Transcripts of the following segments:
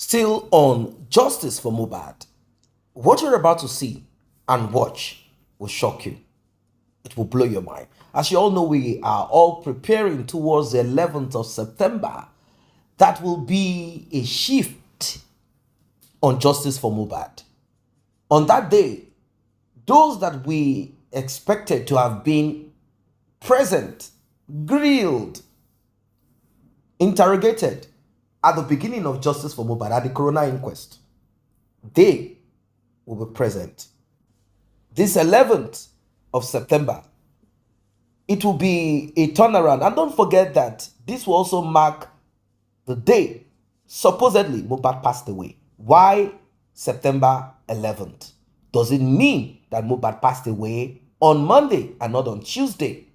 Still on Justice for Mohbad. What you're about to see and watch will shock you. It will blow your mind. As you all know, we are all preparing towards the 11th of September. That will be a shift on Justice for Mohbad. On that day, those that we expected to have been present, grilled, interrogated at the beginning of Justice for Mohbad at the coroner inquest, they will be present. This 11th of September, it will be a turnaround. And don't forget that this will also mark the day supposedly Mohbad passed away. Why September 11th? Does it mean that Mohbad passed away on Monday and not on Tuesday?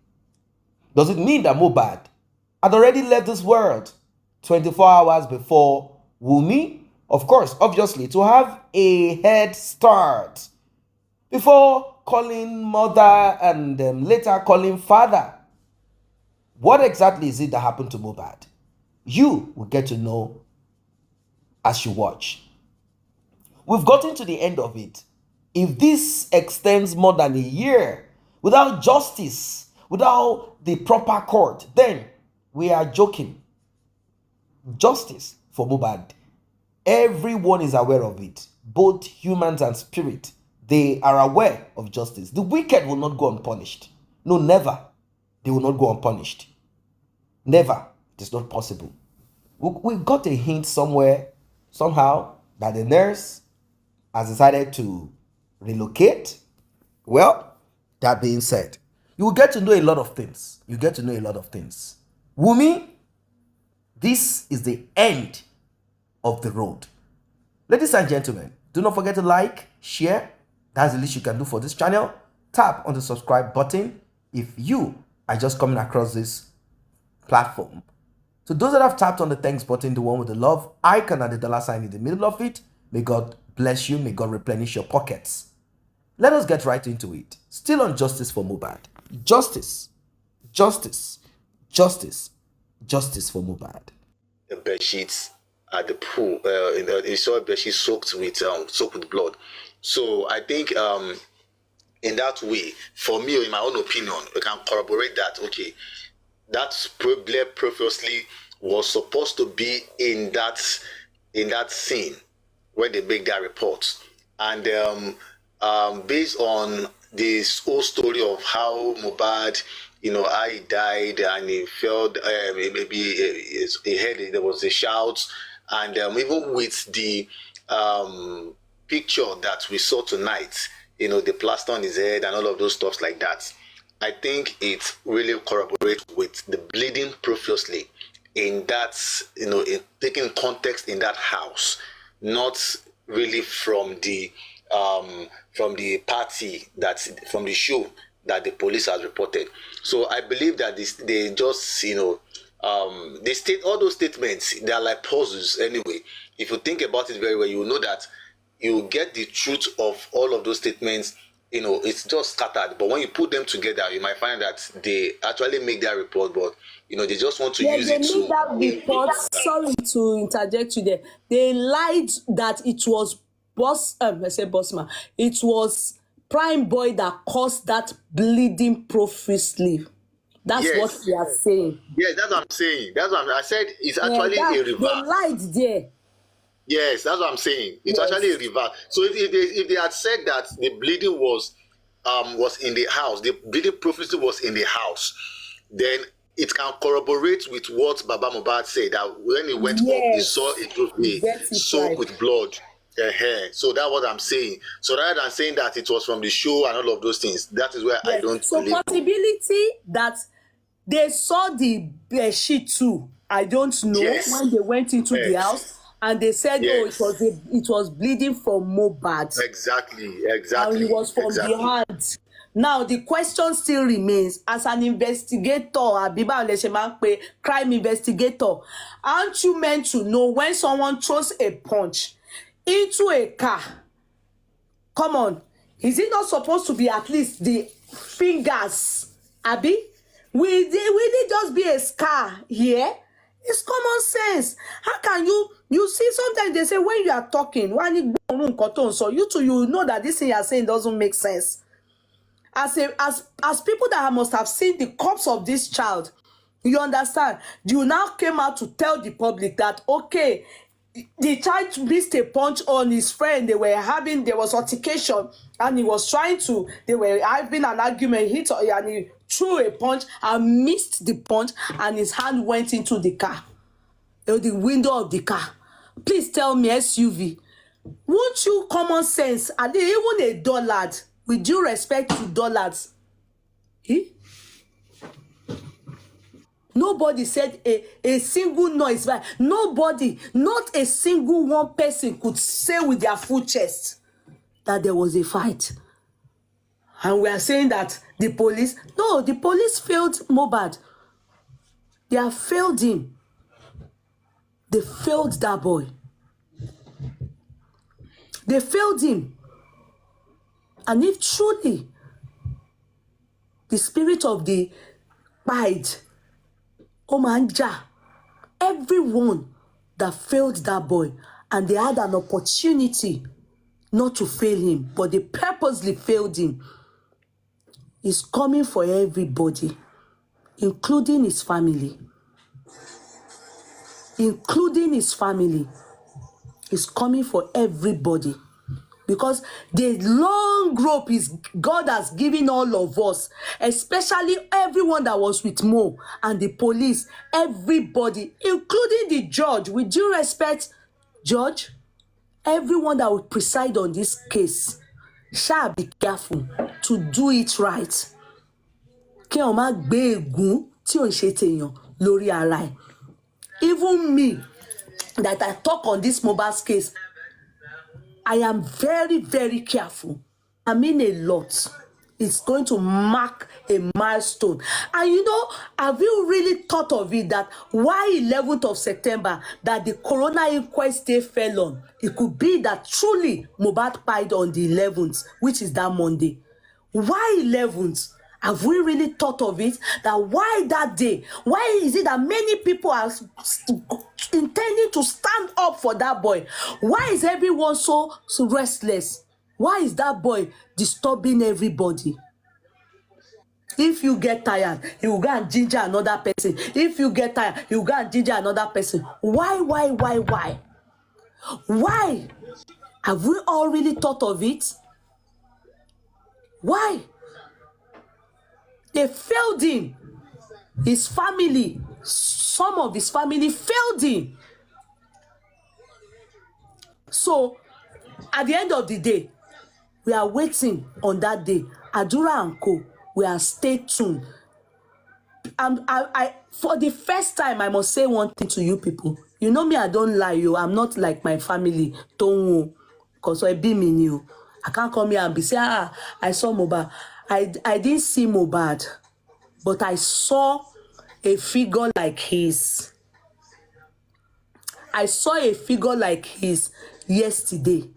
Does it mean that Mohbad had already left this world 24 hours before Wunmi? Of course, obviously, to have a head start before calling mother and later calling father. What exactly is it that happened to Mohbad? You will get to know as you watch. We've gotten to the end of it. If this extends more than a year without justice, without the proper court, then we are joking. Justice for Mohbad. Everyone is aware of it, both humans and spirit. They are aware of justice. The wicked will not go unpunished. No, never. They will not go unpunished. Never. It is not possible. We got a hint somewhere, somehow, that the nurse has decided to relocate. Well, that being said, you will get to know a lot of things. You get to know a lot of things. Wunmi, this is the end of the road. Ladies and gentlemen, do not forget to like, share. That's the least you can do for this channel. Tap on the subscribe button if you are just coming across this platform. So those that have tapped on the thanks button, the one with the love icon and the dollar sign in the middle of it, may God bless you. May God replenish your pockets. Let us get right into it. Still on Justice for Mohbad. Justice, justice, justice, justice for Mohbad. The bed sheets at the pool. You saw a bed sheet soaked with blood. So I think in that way, for me, in my own opinion, we can corroborate that. Okay, that blood previously was supposed to be in that scene when they make that report, and based on this whole story of how Mohbad, how he died and he felt maybe he heard there was a shout, and even with the picture that we saw tonight, the plaster on his head and all of those stuffs like that, I think it really corroborates with the bleeding profusely in that, in taking context in that house, not really from the party, from the show that the police has reported. So I believe that they just, they state all those statements, they are like puzzles anyway. If you think about it very well, you will know that you get the truth of all of those statements. It's just scattered, but when you put them together, you might find that they actually make that report, but they just want to use it to that report. Sorry to interject you there. They lied that it was Bossman. It was Prime Boy that caused that bleeding profusely. That's what they are saying. Yes, that's what I'm saying. I said it's actually a reverse. They lied there. Yes, that's what I'm saying. It's actually a reverse. So if they had said that the bleeding was in the house, the bleeding profusely was in the house, then it can corroborate with what Baba Mohbad said, that when he went up, he saw it soaked with blood. So that's what I'm saying. So rather than saying that it was from the show and all of those things, that is where I don't believe. So possibility that they saw the sheet too. I don't know when they went into the house. And they said, it was bleeding from Mohbad. Exactly. And it was from the hand. Now, the question still remains, as an investigator, crime investigator, aren't you meant to know when someone throws a punch into a car? Come on. Is it not supposed to be at least the fingers, Abby? Will it just be a scar here? It's common sense. How can you see, sometimes they say when you are talking, you too, you know that this thing you are saying doesn't make sense. As people that must have seen the corpse of this child, you understand, you now came out to tell the public that, okay, the child missed a punch on his friend. There was altercation, and they were having an argument, and he threw a punch and missed the punch, and his hand went into the car, the window of the car. Please tell me, SUV, won't you common sense, and even a dullard, with due respect to dullards, nobody said a single noise. Nobody, not a single one person could say with their full chest that there was a fight. And we are saying that the police failed Mohbad. They have failed him. They failed that boy. They failed him. And if truly the spirit of the pride, Omanja, everyone that failed that boy, and they had an opportunity not to fail him, but they purposely failed him, is coming for everybody, including his family. Including his family. Is coming for everybody. Because the long rope is God has given all of us, especially everyone that was with Mo and the police, everybody, including the judge. With due respect, judge, everyone that will preside on this case shall be careful to do it right. Kí o má gbé ègún tí ò ń ṣe tèèyàn lórí ara ẹ̀. Even me, that I talk on this Mohbad's case, I am very, very careful. I mean a lot. It's going to mark a milestone. And you know, have you really thought of it, that why 11th of September, that the coroner inquest day fell on? It could be that truly Mohbad died on the 11th, which is that Monday. Why 11th? Have we really thought of it? That why that day? Why is it that many people are intending to stand up for that boy? Why is everyone so restless? Why is that boy disturbing everybody? If you get tired, you will go and ginger another person. If you get tired, you will go and ginger another person. Why? Why? Have we all really thought of it? Why? They failed him. His family, some of his family failed him. So, at the end of the day, we are waiting on that day. Adura and Co. We are stay tuned. I for the first time, I must say one thing to you people. You know me, I don't lie. I'm not like my family. Don't, because I be me new. I can't come here and be say, I saw Mohbad. I didn't see Mohbad, but I saw a figure like his. I saw a figure like his yesterday.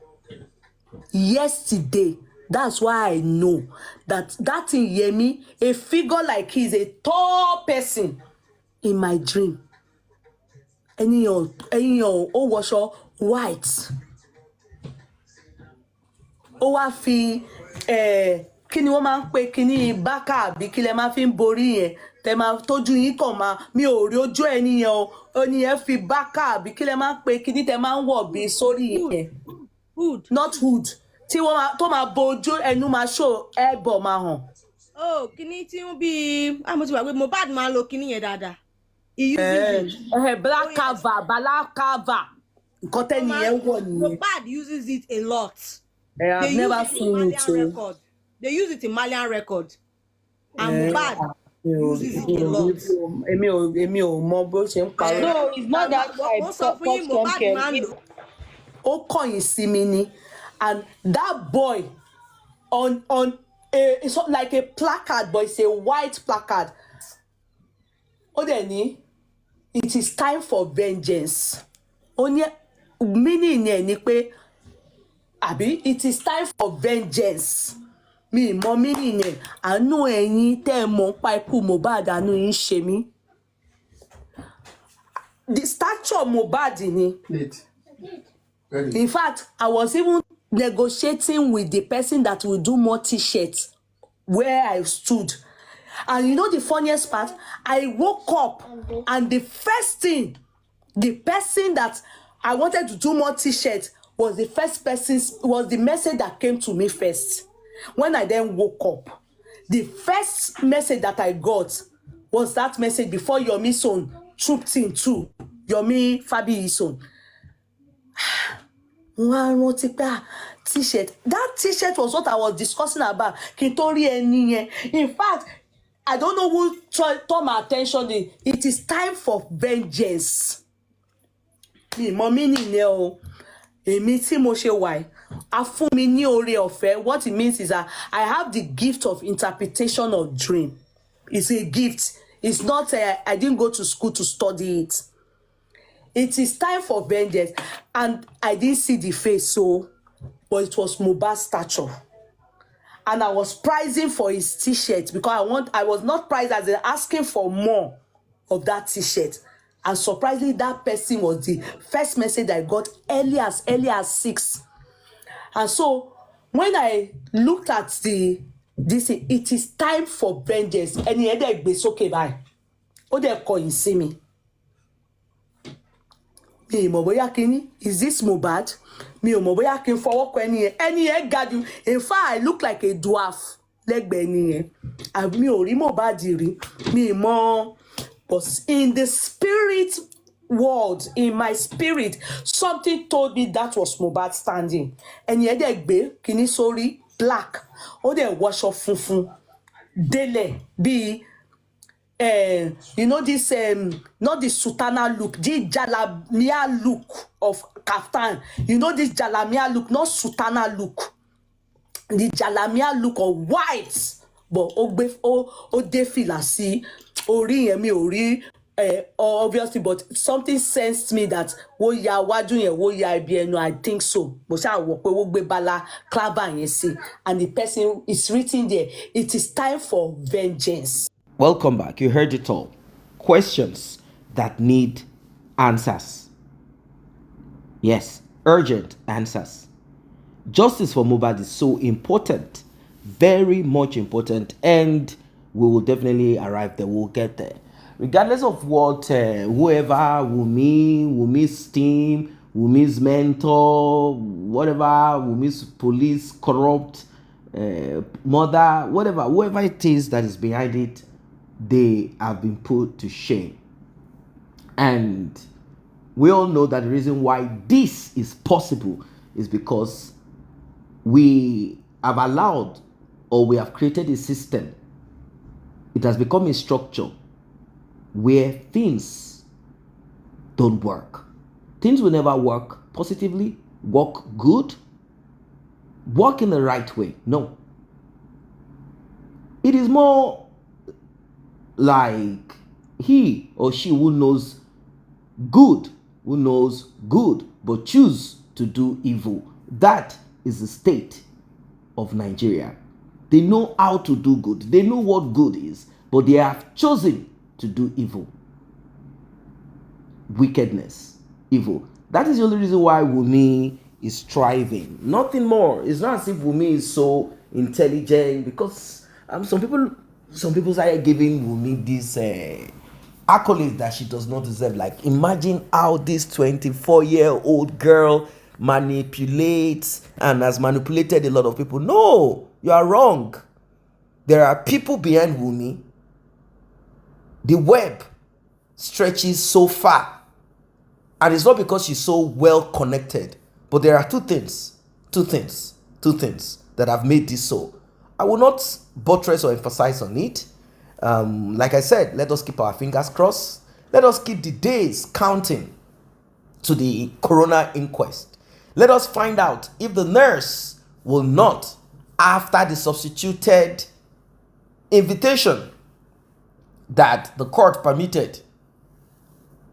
That's why I know that in Yemi, a figure like his, a tall person in my dream. Any wash white. Ó wá fi kí ni wọ́n máa ń pè kíní bákà àbí kí lẹ máa fi ń borí yẹn tẹ máa tójú yín kàn máa mi ò rí ojú ẹni yẹn o ẹni yẹn fi bákà àbí kí lẹ máa ń pè kíní tẹ máa ń wọ̀ bí sórí yẹn not hood tí wọ́n máa tó máa bo ojú ẹnu máa show elbow máa hàn. Oh, kíní tí ń bí mo ti wà pé Mohbad máa ń lo kíní yẹn dáadáa. Black cover nǹkan tẹ́ni yẹn wọ̀ nìyẹn. Mohbad uses it a lot. I've never seen it. They use it in Malian record. And Mohbad uses it a lot. Èmi ò mọ bó ṣe ń parọ́. No, it's not that type. Mohbad man lo. Ó kọ̀yìn sí mi ni, and that boy on it's like a placard, but it's a white placard. Ó dẹ̀ ní, it is time for vengeance. Ó ní meaning ẹ̀ ni pé àbí it is time for vengeance. Mi mọ meaning ẹ̀, àánú ẹ̀yin tẹ́ ẹ mọ̀ pa ikú Mohbad, àánú yín ṣe mí. the statue of Mohbad ni. In fact, I was even negotiating with the person that will do more t-shirts where I stood. And you know the funniest part? I woke up and the first thing, the person that I wanted to do more t-shirts was the first person, was the message that came to me first. When I then woke up, the first message that I got was that message before Yomi's son trooped in too. Yomi Fabiyi's son. T-shirt. That t-shirt was what I was discussing about. In fact, I don't know who turned my attention. It is time for vengeance. What it means is that I have the gift of interpretation of dream. It's a gift. It's not I didn't go to school to study it. It is time for vengeance. And I didn't see the face, but it was Mohbad's statue. And I was pricing for his t-shirt because I was not priced as in asking for more of that t-shirt. And surprisingly, that person was the first message I got early as 6. And so when I looked at this, it is time for vengeance. And he had be okay by. Oh, they're calling see me. Is this Mohbad? Me o mo boya kin fọwọ́ kọ ẹni yẹn ga jù. In fact, I look like a dwarf lẹ́gbẹ̀ẹ́ ẹni yẹn. Mi ò rí Mohbad rí. Mi mọ̀. But in the spirit world, in my spirit, something told me that was Mohbad standing. Ẹni yẹn dẹ̀ gbé kíní sórí black. Ó dẹ̀ wọṣọ funfun. Délẹ̀ bí you know this not the sultana look, the jalamia look of kaftan. You know this jalamia look, not sultana look. The jalamia look of white, but o de fila si ori yẹn mi ori obviously, but something sensed me that wo ya wájú yẹn wo ya ibi ẹnu. I think so. Mo ṣá wò pé wo gbé bala clava yẹn sí, and the person is written there. It is time for vengeance. Welcome back. You heard it all. Questions that need answers. Yes, urgent answers. Justice for Mohbad is so important, very much important, and we will definitely arrive there. We'll get there. Regardless of what whoever, Wunmi's team, Wunmi's mentor, whatever, Wunmi's police, corrupt mother, whatever, whoever it is that is behind it, they have been put to shame. And we all know that the reason why this is possible is because we have allowed, or we have created a system. It has become a structure where things don't work. Things will never work positively, work good, work in the right way. No. It is more like he or she who knows good, but choose to do evil. That is the state of Nigeria. They know how to do good. They know what good is, but they have chosen to do evil. Wickedness, evil. That is the only reason why Wunmi is thriving. Nothing more. It's not as if Wunmi is so intelligent, because some people started giving Wunmi this accolades that she does not deserve. Like, imagine how this 24-year-old girl manipulates and has manipulated a lot of people. No, you are wrong. There are people behind Wunmi. The web stretches so far, and it's not because she's so well connected, but there are two things that have made this so. I will not buttress or emphasize on it. Like I said, let us keep our fingers crossed. Let us keep the days counting to the coroner inquest. Let us find out if the nurse will not, after the substituted invitation that the court permitted.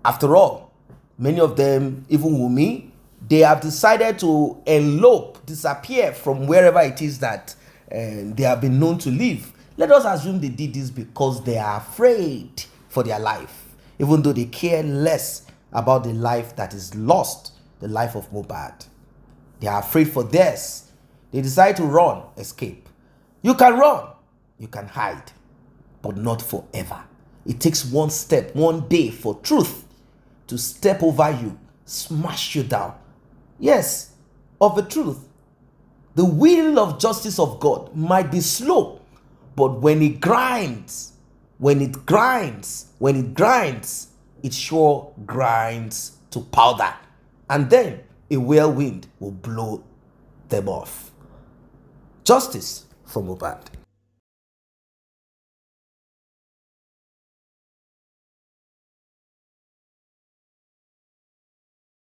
After all, many of them, even Wunmi, they have decided to disappear from wherever it is that they have been known to live. Let us assume they did this because they are afraid for their life, even though they care less about the life that is lost, the life of Mohbad. They are afraid for theirs. They decide to run, escape. You can run, you can hide, but not forever. It takes one step, one day for truth to step over you, smash you down. Yes, of the truth. The wheel of justice of God might be slow, but when it grinds, it sure grinds to powder. And then a whirlwind will blow them off. Justice for Mohbad.